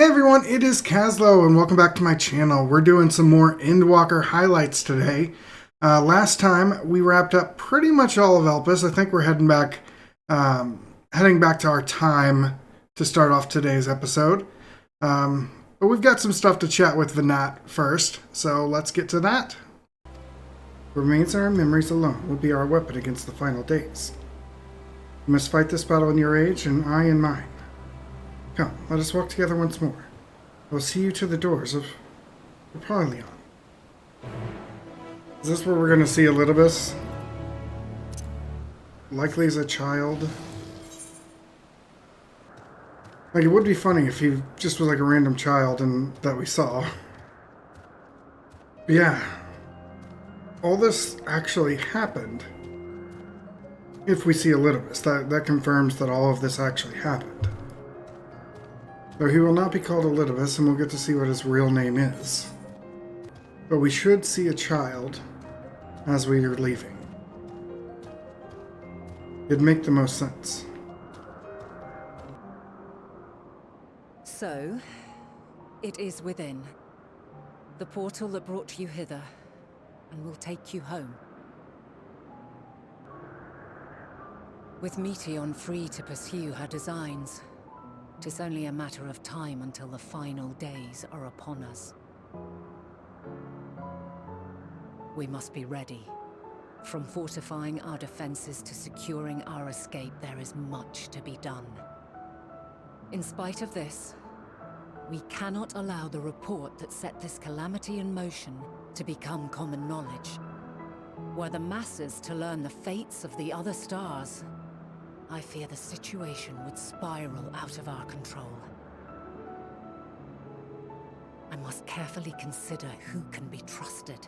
Hey everyone, it is Caslo and welcome back to my channel. We're doing some more Endwalker highlights today. Last time we wrapped up pretty much all of Elpis. I think we're heading back to our time to start off today's episode. But we've got some stuff to chat with Venat first, so let's get to that. Remains and our memories alone will be our weapon against the final days. You must fight this battle in your age and I in mine. Come, let us walk together once more. I will see you to the doors of Parleon. Is this where we're going to see Elidibus? Likely as a child. Like, it would be funny if he just was like a random child and that we saw. But yeah. All this actually happened. If we see Elidibus, that confirms that all of this actually happened. Though he will not be called Elidibus, and we'll get to see what his real name is. But we should see a child as we are leaving. It'd make the most sense. So, it is within. The portal that brought you hither, and will take you home. With Meteion free to pursue her designs, 'tis only a matter of time until the final days are upon us. We must be ready. From fortifying our defenses to securing our escape, there is much to be done. In spite of this, we cannot allow the report that set this calamity in motion to become common knowledge. Were the masses to learn the fates of the other stars, I fear the situation would spiral out of our control. I must carefully consider who can be trusted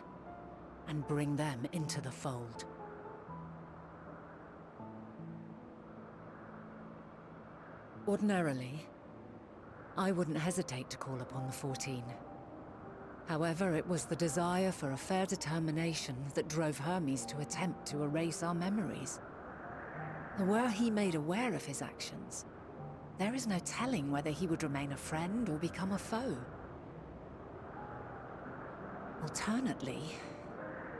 and bring them into the fold. Ordinarily, I wouldn't hesitate to call upon the 14. However, it was the desire for a fair determination that drove Hermes to attempt to erase our memories. Were he made aware of his actions, there is no telling whether he would remain a friend or become a foe. Alternately,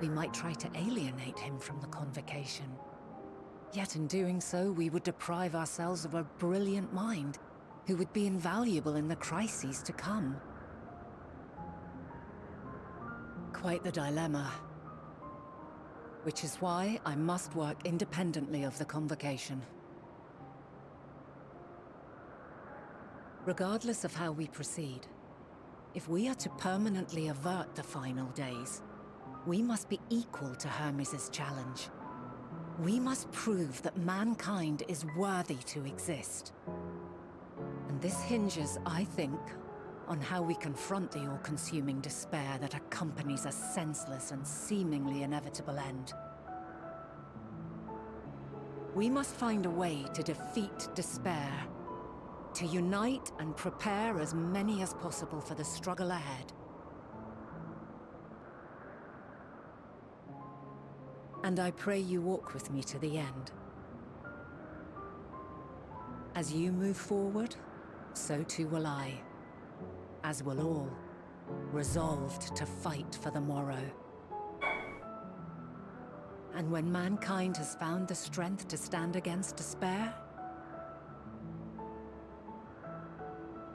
we might try to alienate him from the convocation. Yet in doing so, we would deprive ourselves of a brilliant mind who would be invaluable in the crises to come. Quite the dilemma. Which is why I must work independently of the convocation. Regardless of how we proceed, if we are to permanently avert the final days, we must be equal to Hermes' challenge. We must prove that mankind is worthy to exist. And this hinges, I think, on how we confront the all-consuming despair that accompanies a senseless and seemingly inevitable end. We must find a way to defeat despair, to unite and prepare as many as possible for the struggle ahead. And I pray you walk with me to the end. As you move forward, so too will I. As will all, resolved to fight for the morrow. And when mankind has found the strength to stand against despair,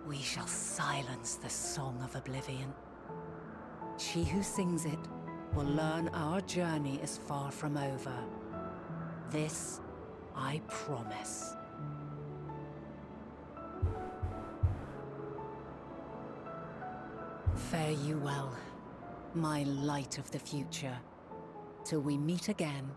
we shall silence the song of oblivion. She who sings it will learn our journey is far from over. This I promise. Fare you well, my light of the future, till we meet again.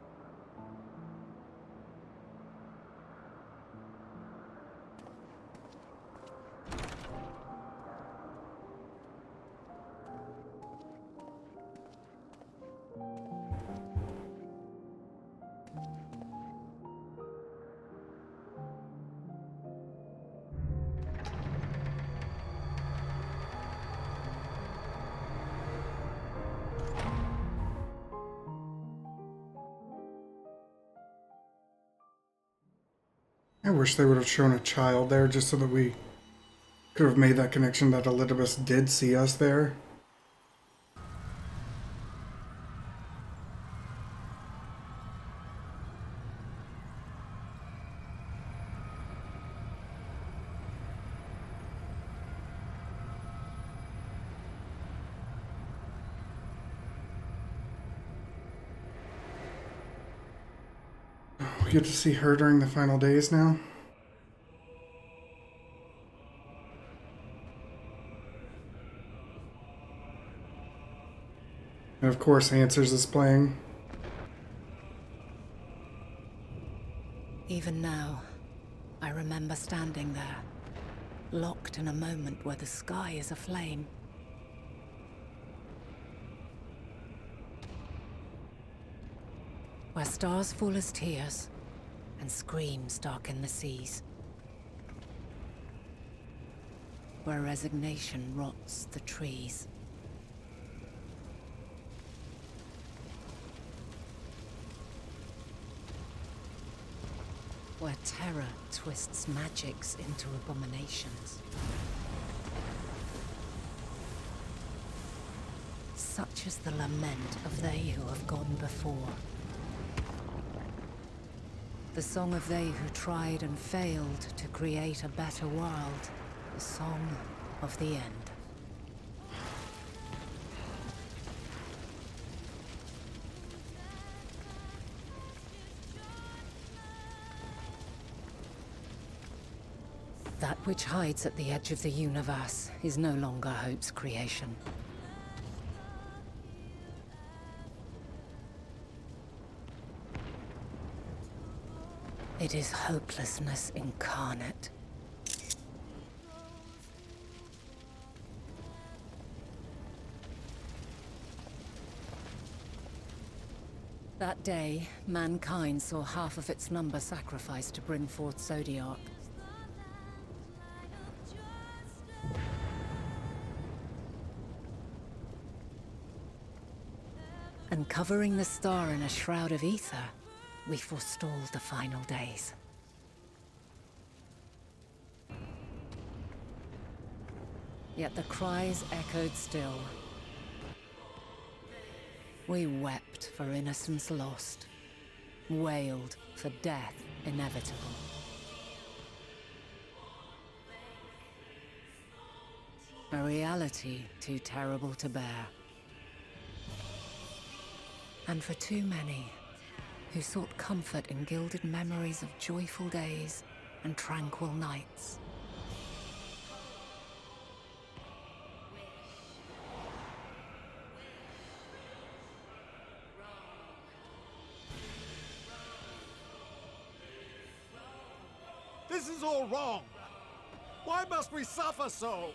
I wish they would have shown a child there just so that we Could have made that connection that Elidibus did see us there. We get to see her during the final days now. And of course, Answers is playing. Even now, I remember standing there, locked in a moment where the sky is aflame. Where stars fall as tears, and screams darken the seas. Where resignation rots the trees. Where terror twists magics into abominations. Such is the lament of they who have gone before. The song of they who tried and failed to create a better world. The song of the end. That which hides at the edge of the universe is no longer Hope's creation. It is hopelessness incarnate. That day, mankind saw half of its number sacrificed to bring forth Zodiark. And covering the star in a shroud of ether, we forestalled the final days. Yet the cries echoed still. We wept for innocence lost, wailed for death inevitable. A reality too terrible to bear. And for too many who sought comfort in gilded memories of joyful days and tranquil nights. This is all wrong! Why must we suffer so?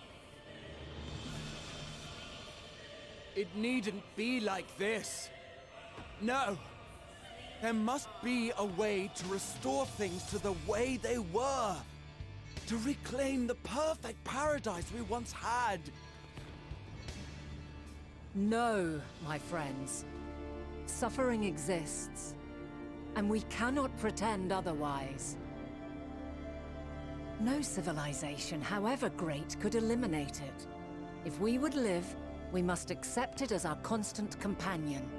It needn't be like this. No. There must be a way to restore things to the way they were. To reclaim the perfect paradise we once had. No, my friends. Suffering exists, and we cannot pretend otherwise. No civilization, however great, could eliminate it. If we would live, we must accept it as our constant companion.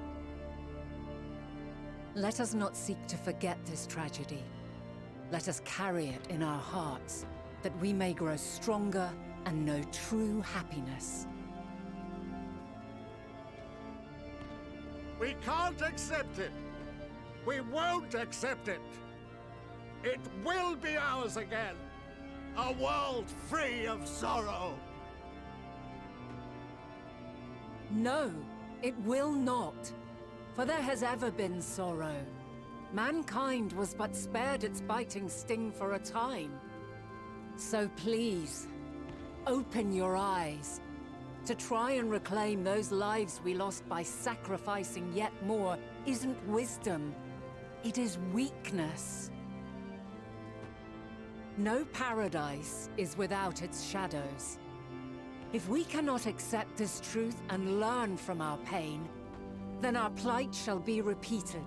Let us not seek to forget this tragedy. Let us carry it in our hearts, that we may grow stronger and know true happiness. We can't accept it! We won't accept it! It will be ours again! A world free of sorrow! No, it will not. For there has ever been sorrow. Mankind was but spared its biting sting for a time. So please, open your eyes. To try and reclaim those lives we lost by sacrificing yet more isn't wisdom. It is weakness. No paradise is without its shadows. If we cannot accept this truth and learn from our pain, then our plight shall be repeated.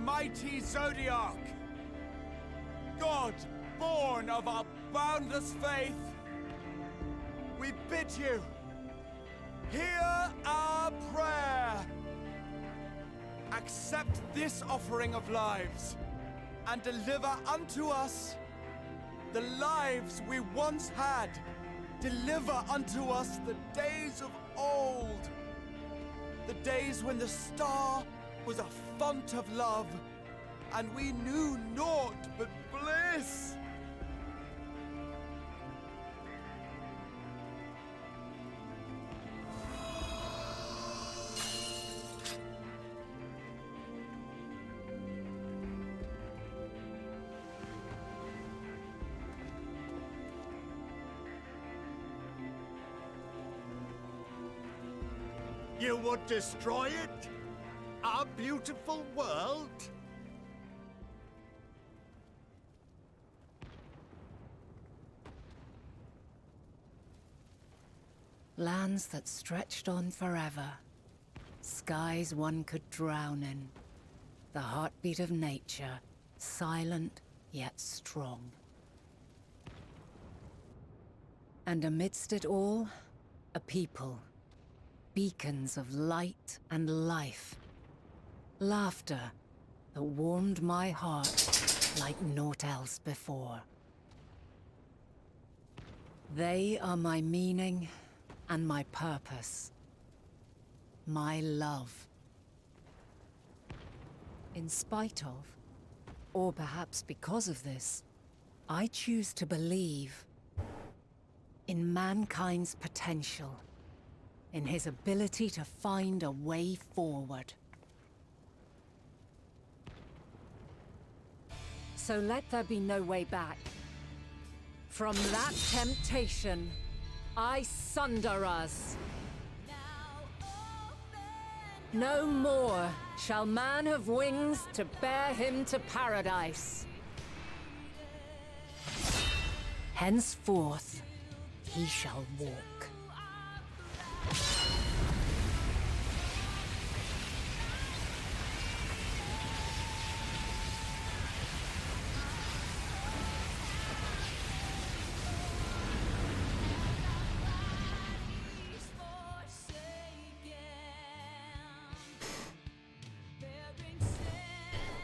mighty Zodiac! God, born of our boundless faith, we bid you, hear our prayer! Accept this offering of lives, and deliver unto us the lives we once had. Deliver unto us the days of old, the days when the star was a font of love, and we knew naught but bliss. You would destroy it? Our beautiful world? Lands that stretched on forever. Skies one could drown in. The heartbeat of nature, silent yet strong. And amidst it all, a people. Beacons of light and life. Laughter that warmed my heart like naught else before. They are my meaning and my purpose. My love. In spite of, or perhaps because of this, I choose to believe in mankind's potential. In his ability to find a way forward. So let there be no way back. From that temptation, I sunder us. No more shall man have wings to bear him to paradise. Henceforth, he shall walk.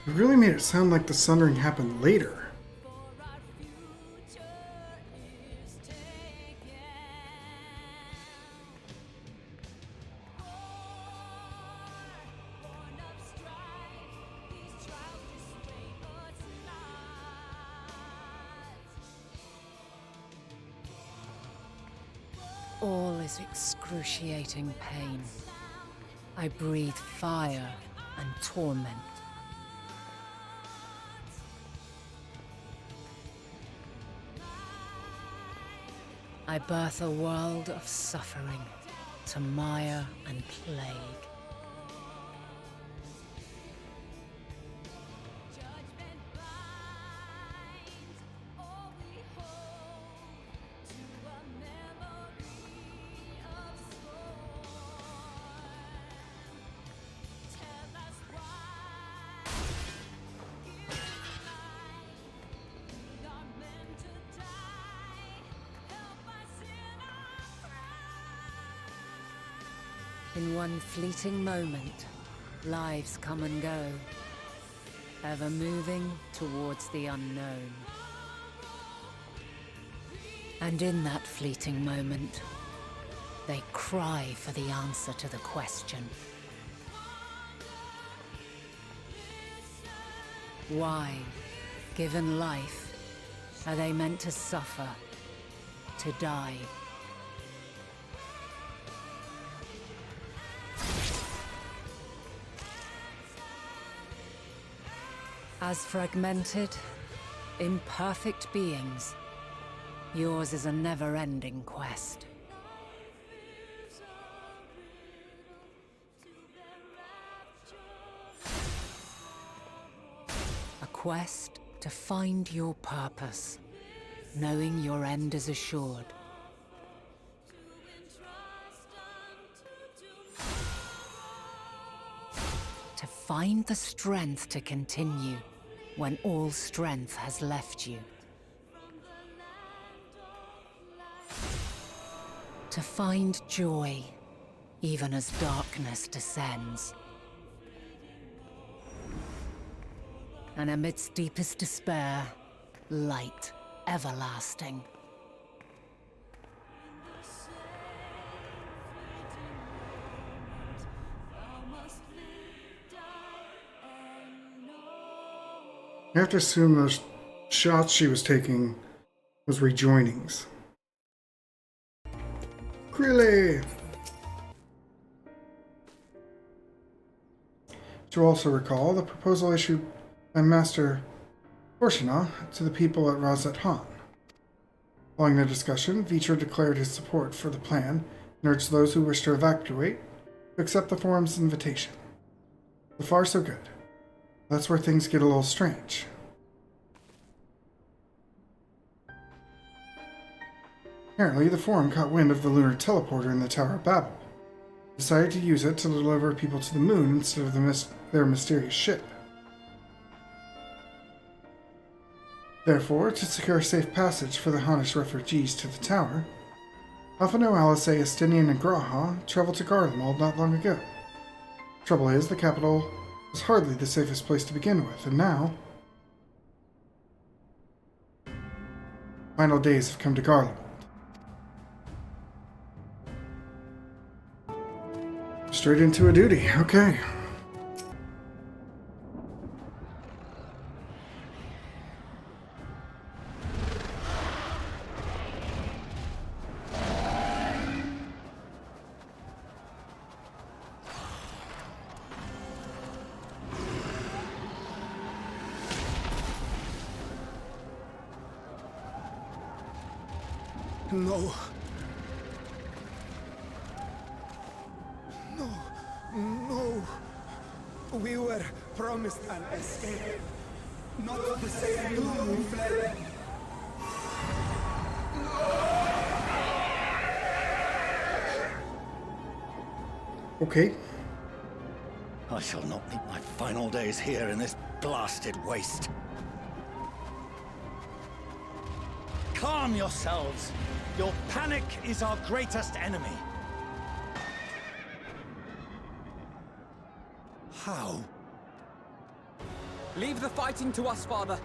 It really made it sound like the sundering happened later. All is excruciating pain. I breathe fire and torment. I birth a world of suffering to mire and plague. In one fleeting moment, lives come and go, ever moving towards the unknown. And in that fleeting moment, they cry for the answer to the question. Why, given life, are they meant to suffer, to die? As fragmented, imperfect beings, yours is a never-ending quest. A quest to find your purpose, knowing your end is assured. To find the strength to continue when all strength has left you. To find joy, even as darkness descends. And amidst deepest despair, light everlasting. I have to assume those shots she was taking was rejoinings. Krille! To also recall, the proposal issued by Master Porshina to the people at Razet Han. Following the discussion, Vitra declared his support for the plan and urged those who wish to evacuate to accept the forum's invitation. So far, so good. That's where things get a little strange. Apparently, the Forum caught wind of the lunar teleporter in the Tower of Babel, decided to use it to deliver people to the moon instead of their mysterious ship. Therefore, to secure safe passage for the Hanish refugees to the tower, Alphino, Alice, Estinian, and Graha traveled to Garlemald not long ago. Trouble is, the capital was hardly the safest place to begin with, and now final days have come to Garlemald. Straight into a duty, okay. No. No. We were promised an escape. Not the same doom we fled. Okay. I shall not meet my final days here in this blasted waste. Calm yourselves. Your panic is our greatest enemy. How? Leave the fighting to us, Father.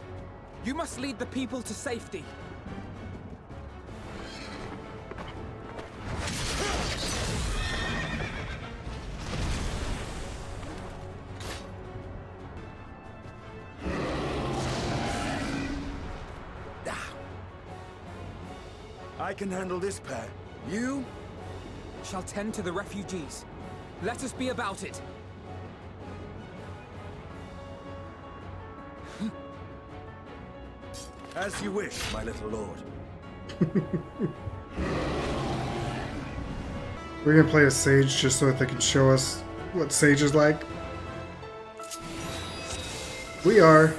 You must lead the people to safety. I can handle this pair. You shall tend to the refugees. Let us be about it. As you wish, my little lord. We're gonna play as Sage just so that they can show us what Sage is like. We are.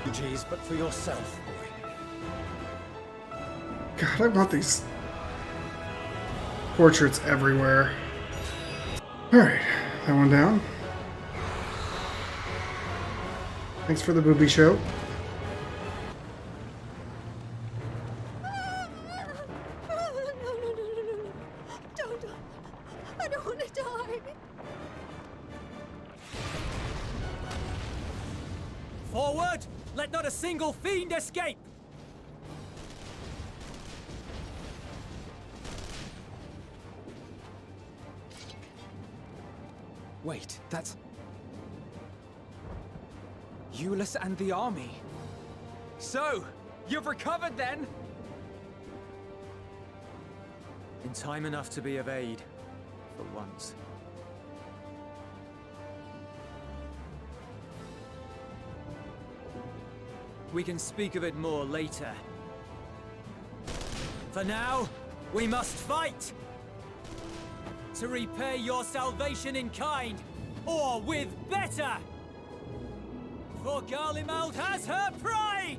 Refugees, but for yourself, boy. God, I want these portraits everywhere. Alright, that one down. Thanks for the booby show. Don't. I don't want to die. Forward! Let not a single fiend escape! Wait, that's... Euless and the army. So, you've recovered then? In time enough to be of aid, for once. We can speak of it more later. For now, we must fight! To repay your salvation in kind, or with better! For Garlemald has her pride!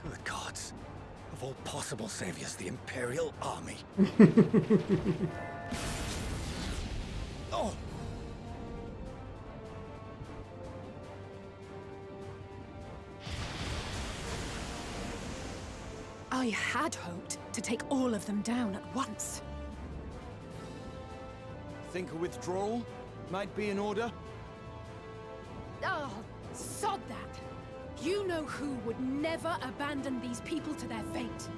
Good gods. Of all possible saviors, the Imperial Army. Oh! I had hoped to take all of them down at once. Think a withdrawal might be in order? Oh, sod that. You know who would never abandon these people to their fate.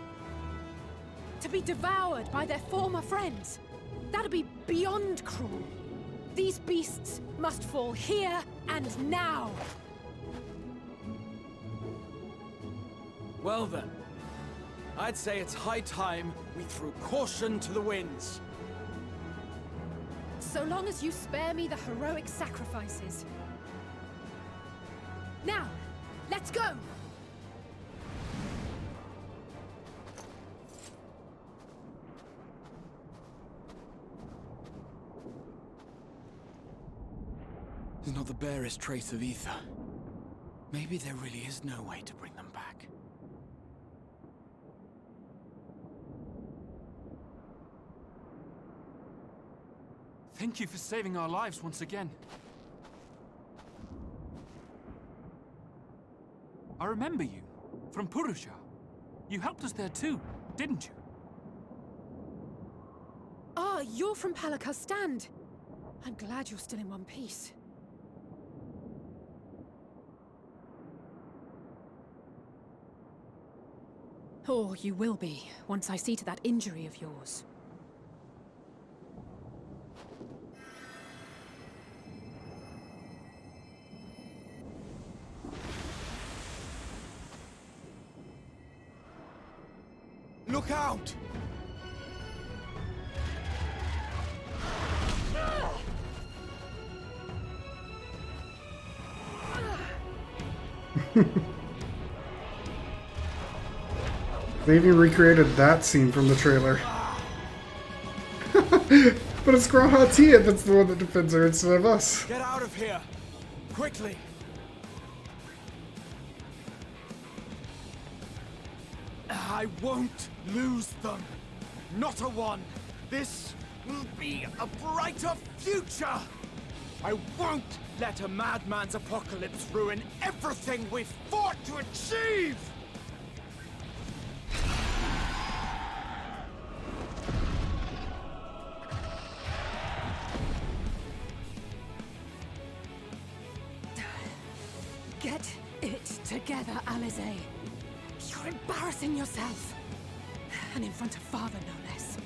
To be devoured by their former friends. That'd be beyond cruel. These beasts must fall here and now. Well then, I'd say it's high time we threw caution to the winds. So long as you spare me the heroic sacrifices. Now, let's go! There's not the barest trace of ether. Maybe there really is no way to bring them back. Thank you for saving our lives once again. I remember you, from Purusha. You helped us there too, didn't you? Ah, you're from Palaka's stand. I'm glad you're still in one piece. Or you will be, once I see to that injury of yours. Look out! They even recreated that scene from the trailer. But it's Grahatia that's the one that defends her instead of us. Get out of here! Quickly! I won't lose them. Not a one. This will be a brighter future. I won't let a madman's apocalypse ruin everything we've fought to achieve. Get it together, Alize. You're embarrassing yourself. And in front of father, no less.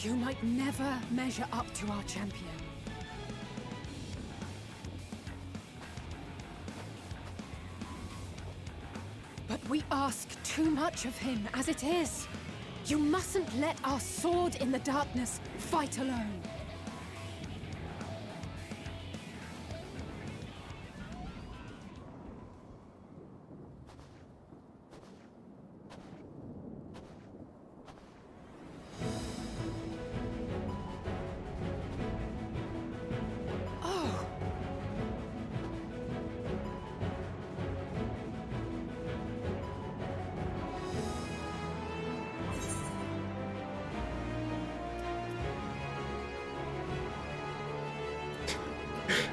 You might never measure up to our champion. But we ask too much of him as it is. You mustn't let our sword in the darkness fight alone.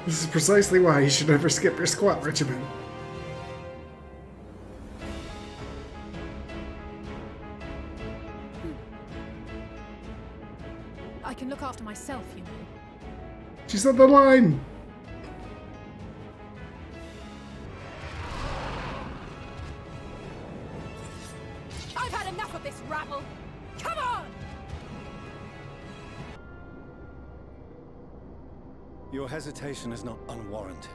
This is precisely why you should never skip your squat regimen. I can look after myself, you know. She said the line! I've had enough of this rabble! Come on! Your hesitation is not unwarranted.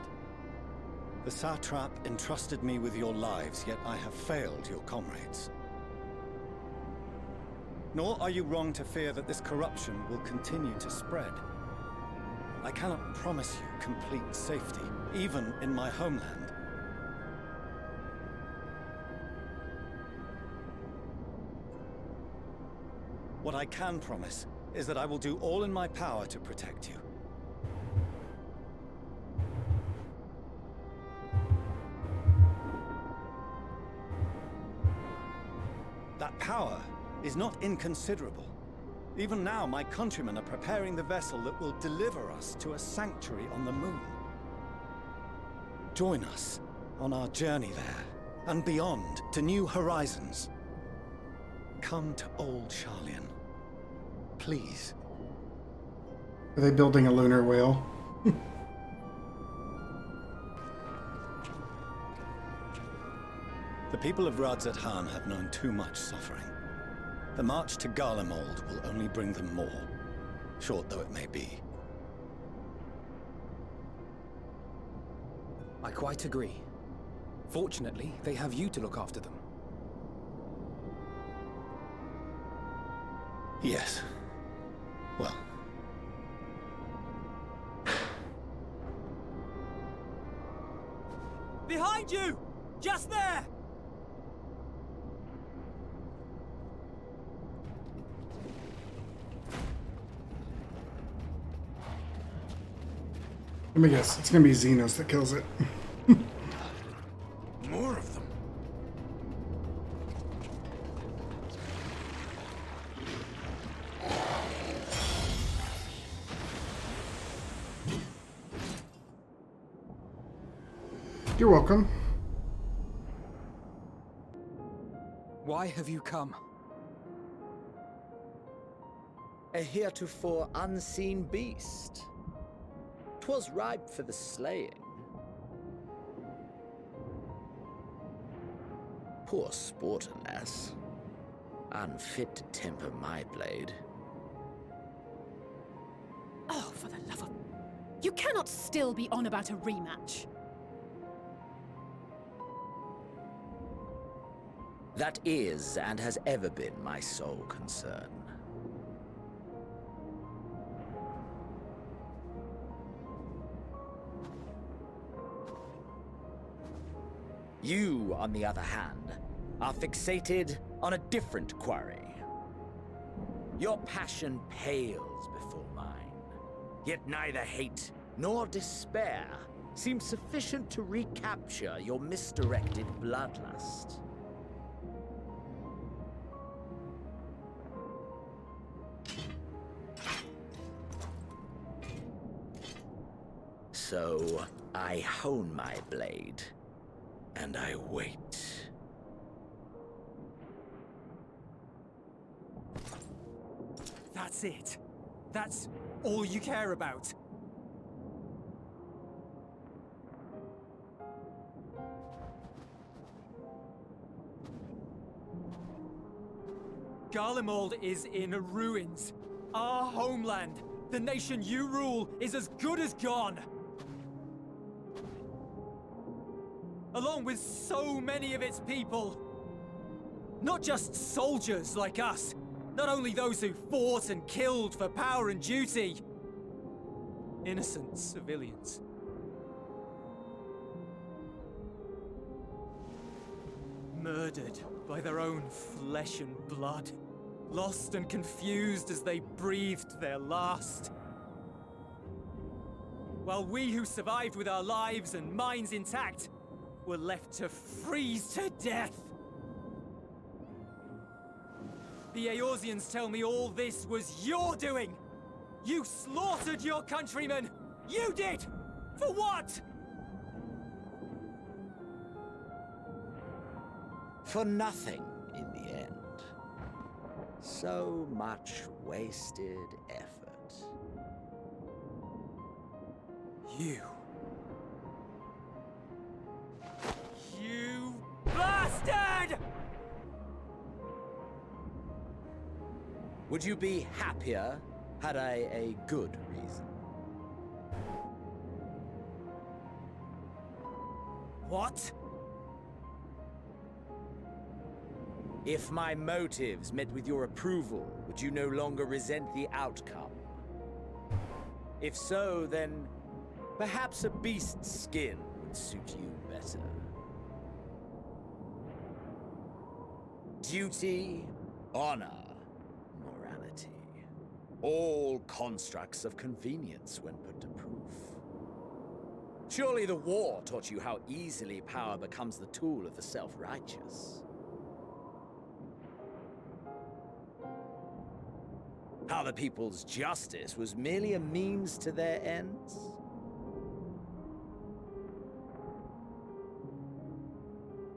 The satrap entrusted me with your lives, yet I have failed your comrades. Nor are you wrong to fear that this corruption will continue to spread. I cannot promise you complete safety, even in my homeland. What I can promise is that I will do all in my power to protect you. power is not inconsiderable. Even now, my countrymen are preparing the vessel that will deliver us to a sanctuary on the moon. Join us on our journey there, and beyond, to new horizons. Come to Old Sharlayan. Please. Are they building a lunar whale? The people of Radzat-Han have known too much suffering. The march to Garlemald will only bring them more, short though it may be. I quite agree. Fortunately, they have you to look after them. Yes. Well. Behind you! Just there! Let me guess. It's going to be Xenos that kills it. More of them. You're welcome. Why have you come? A heretofore unseen beast. 'Twas ripe for the slaying. Poor sport, alas. Unfit to temper my blade. Oh, for the love of... You cannot still be on about a rematch. That is, and has ever been, my sole concern. You, on the other hand, are fixated on a different quarry. Your passion pales before mine, yet neither hate nor despair seems sufficient to recapture your misdirected bloodlust. So, I hone my blade, and I wait. That's it. That's all you care about. Garlemald is in ruins. Our homeland, the nation you rule, is as good as gone. Along with so many of its people. Not just soldiers like us. Not only those who fought and killed for power and duty. Innocent civilians. Murdered by their own flesh and blood. Lost and confused as they breathed their last. While we who survived with our lives and minds intact were left to freeze to death. The Eorzeans tell me all this was your doing! You slaughtered your countrymen! You did! For what? For nothing, in the end. So much wasted effort. You bastard! Would you be happier had I a good reason? What? If my motives met with your approval, would you no longer resent the outcome? If so, then perhaps a beast's skin would suit you better. Duty, honor, morality. All constructs of convenience when put to proof. Surely the war taught you how easily power becomes the tool of the self-righteous. How the people's justice was merely a means to their ends?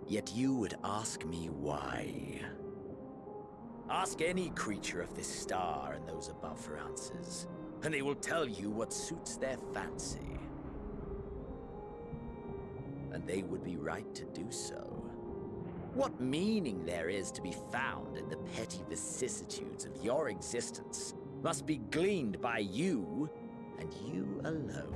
Yet you would ask me why. Ask any creature of this star and those above for answers, and they will tell you what suits their fancy. And they would be right to do so. What meaning there is to be found in the petty vicissitudes of your existence must be gleaned by you, and you alone.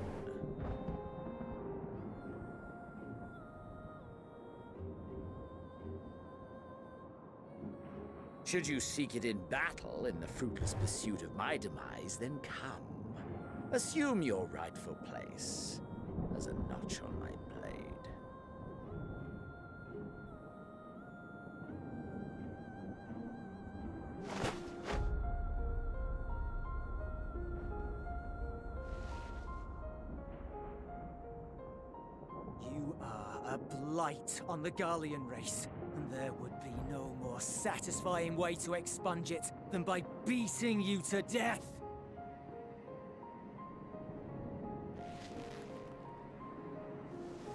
Should you seek it in battle in the fruitless pursuit of my demise, then come. Assume your rightful place as a notch on my blade. You are a blight on the Garlean race, and there would be no more satisfying way to expunge it than by beating you to death.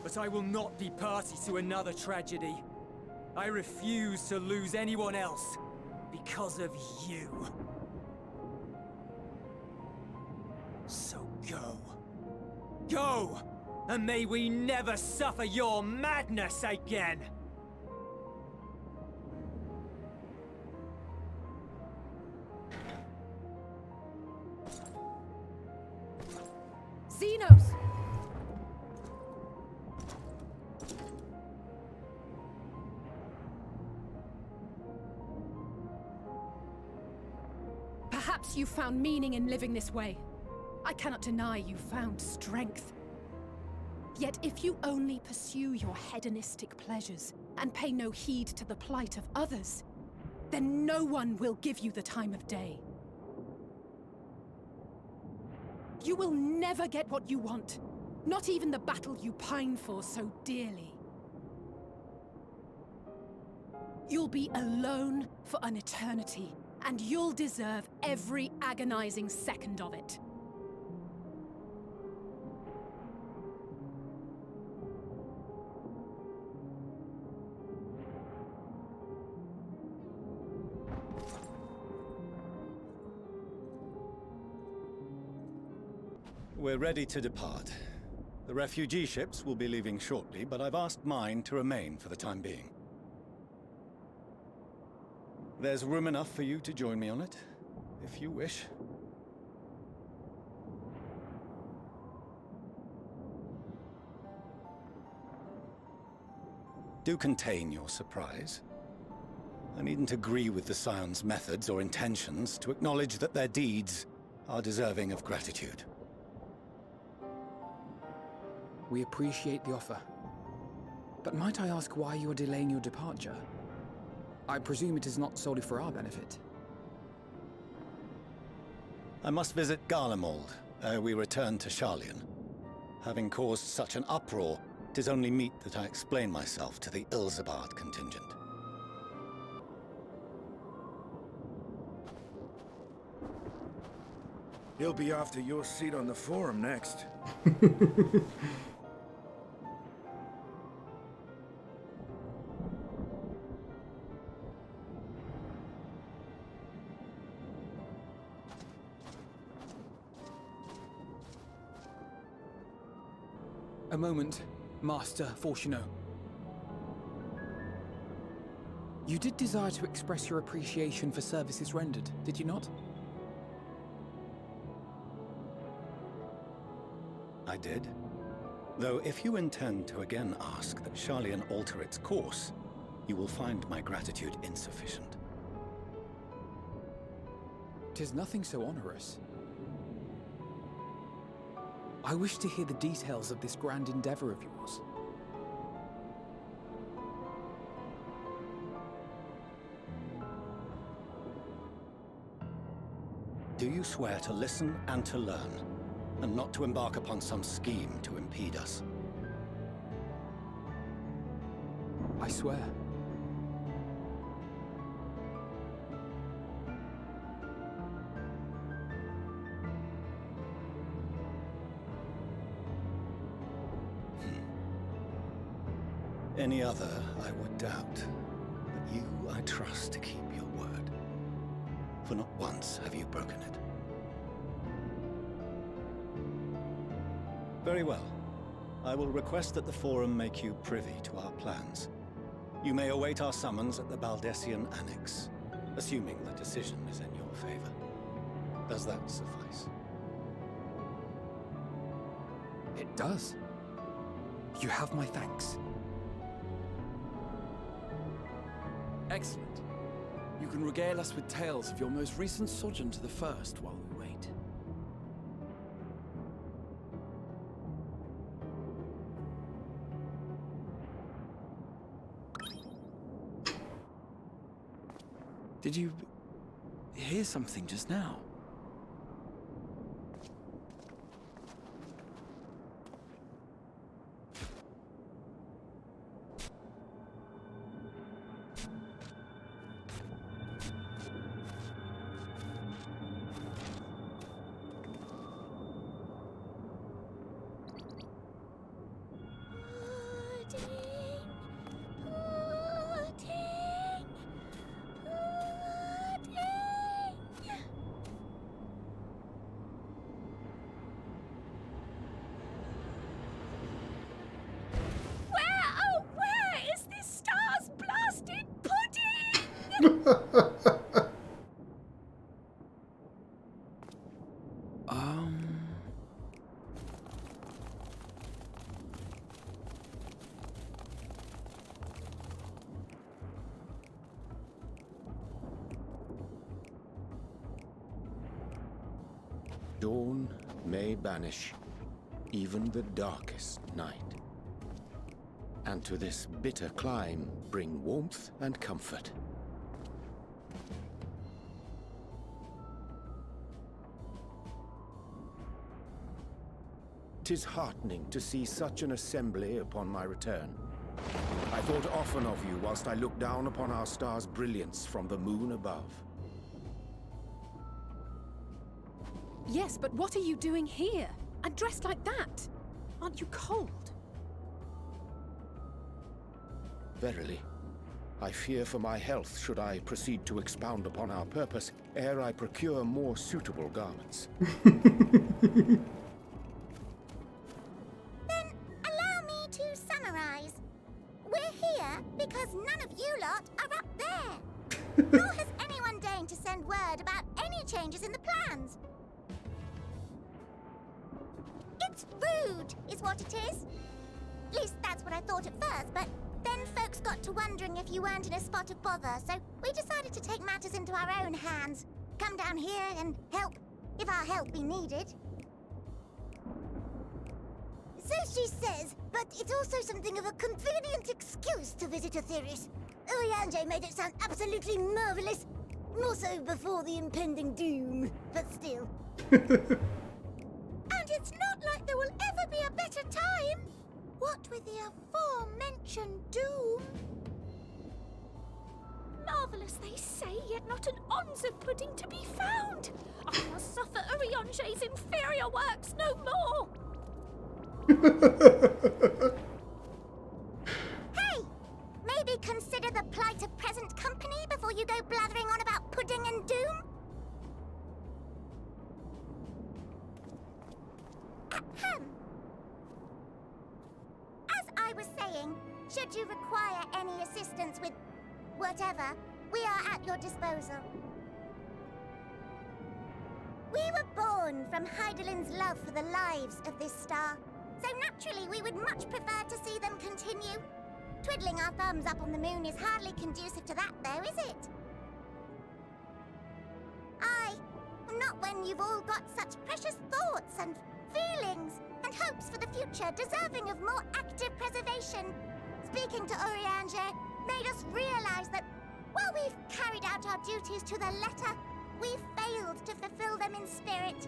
But I will not be party to another tragedy. I refuse to lose anyone else because of you. So go. Go! And may we never suffer your madness again! Xenos! Perhaps you found meaning in living this way. I cannot deny you found strength. Yet if you only pursue your hedonistic pleasures and pay no heed to the plight of others, then no one will give you the time of day. You will never get what you want, not even the battle you pine for so dearly. You'll be alone for an eternity, and you'll deserve every agonizing second of it. We're ready to depart. The refugee ships will be leaving shortly, but I've asked mine to remain for the time being. There's room enough for you to join me on it, if you wish. Do contain your surprise. I needn't agree with the Scion's methods or intentions to acknowledge that their deeds are deserving of gratitude. We appreciate the offer. But might I ask why you are delaying your departure? I presume it is not solely for our benefit. I must visit Garlemald ere we return to Sharlayan. Having caused such an uproar, 'tis only meet that I explain myself to the Ilsabard contingent. He'll be after your seat on the forum next. A moment, Master Fortuno. You did desire to express your appreciation for services rendered, did you not? I did. Though if you intend to again ask that Sharlayan alter its course, you will find my gratitude insufficient. 'Tis nothing so onerous. I wish to hear the details of this grand endeavor of yours. Do you swear to listen and to learn, and not to embark upon some scheme to impede us? I swear. Any other I would doubt, but you I trust to keep your word. For not once have you broken it. Very well. I will request that the Forum make you privy to our plans. You may await our summons at the Baldessian Annex, assuming the decision is in your favor. Does that suffice? It does. You have my thanks. Excellent. You can regale us with tales of your most recent sojourn to the First while we wait. Did you hear something just now? Dawn may banish even the darkest night, and to this bitter clime bring warmth and comfort. 'Tis heartening to see such an assembly upon my return. I thought often of you whilst I looked down upon our star's brilliance from the moon above. Yes, but what are you doing here? And dressed like that? Aren't you cold? Verily, I fear for my health should I proceed to expound upon our purpose ere I procure more suitable garments. Then allow me to summarize. We're here because none of you lot are up there. Nor has anyone deigned to send word about any changes in the plans. It's rude, is what it is. At least that's what I thought at first, but then folks got to wondering if you weren't in a spot of bother, so we decided to take matters into our own hands. Come down here and help, if our help be needed. So she says, but it's also something of a convenient excuse to visit Aetherius. Oriange made it sound absolutely marvelous. More so before the impending doom, but still. And it's not like there will ever be a better time. What with the aforementioned doom? Marvelous, they say, yet not an ounce of pudding to be found. I must suffer Oriange's inferior works no more. Hey! Maybe consider the plight of present company before you go blathering on about pudding and doom? Ahem. As I was saying, should you require any assistance with whatever, we are at your disposal. We were born from Hydaelyn's love for the lives of this star, so naturally we would much prefer to see them continue. Twiddling our thumbs up on the moon is hardly conducive to that, though, is it? Aye, not when you've all got such precious thoughts and feelings and hopes for the future deserving of more active preservation. Speaking to Oriange made us realize that while we've carried out our duties to the letter, we've failed to fulfill them in spirit.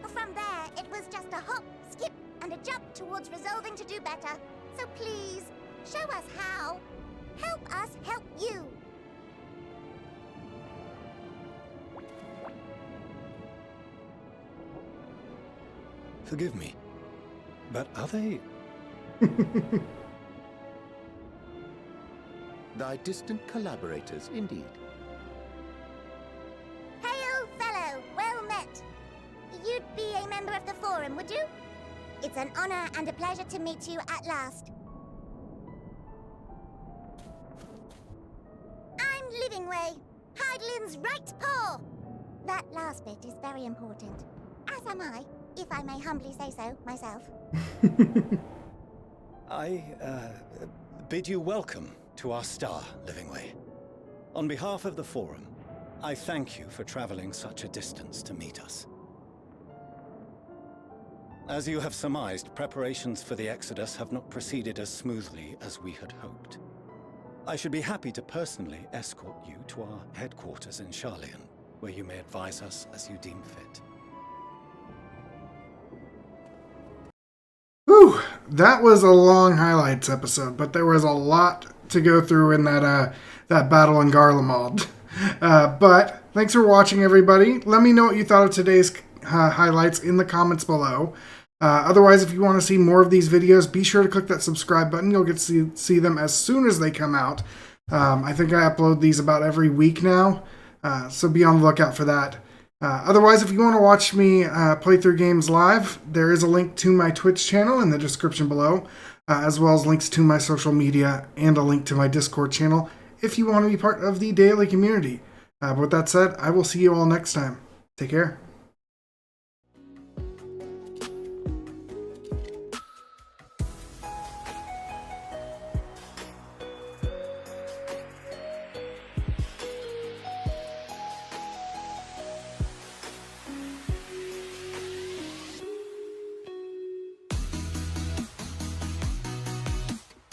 From there, it was just a hop, skip, and a jump towards resolving to do better. So please, show us how. Help us help you. Forgive me, but are they Thy distant collaborators, indeed. Hail, fellow! Well met! You'd be a member of the Forum, would you? It's an honor and a pleasure to meet you at last. I'm Livingway, Hydaelyn's right paw! That last bit is very important. As am I, if I may humbly say so myself. I bid you welcome to our star, Livingway. On behalf of the Forum, I thank you for traveling such a distance to meet us. As you have surmised, preparations for the Exodus have not proceeded as smoothly as we had hoped. I should be happy to personally escort you to our headquarters in Sharlayan, where you may advise us as you deem fit. Whew, that was a long highlights episode, but there was a lot to go through in that battle in Garlemald. But thanks for watching, everybody. Let me know what you thought of today's highlights in the comments below. Otherwise, if you want to see more of these videos, be sure to click that subscribe button. You'll get to see them as soon as they come out. I think I upload these about every week now, so be on the lookout for that. Otherwise, if you want to watch me play through games live, there is a link to my Twitch channel in the description below, as well as links to my social media and a link to my Discord channel if you want to be part of the daily community. But with that said, I will see you all next time. Take care.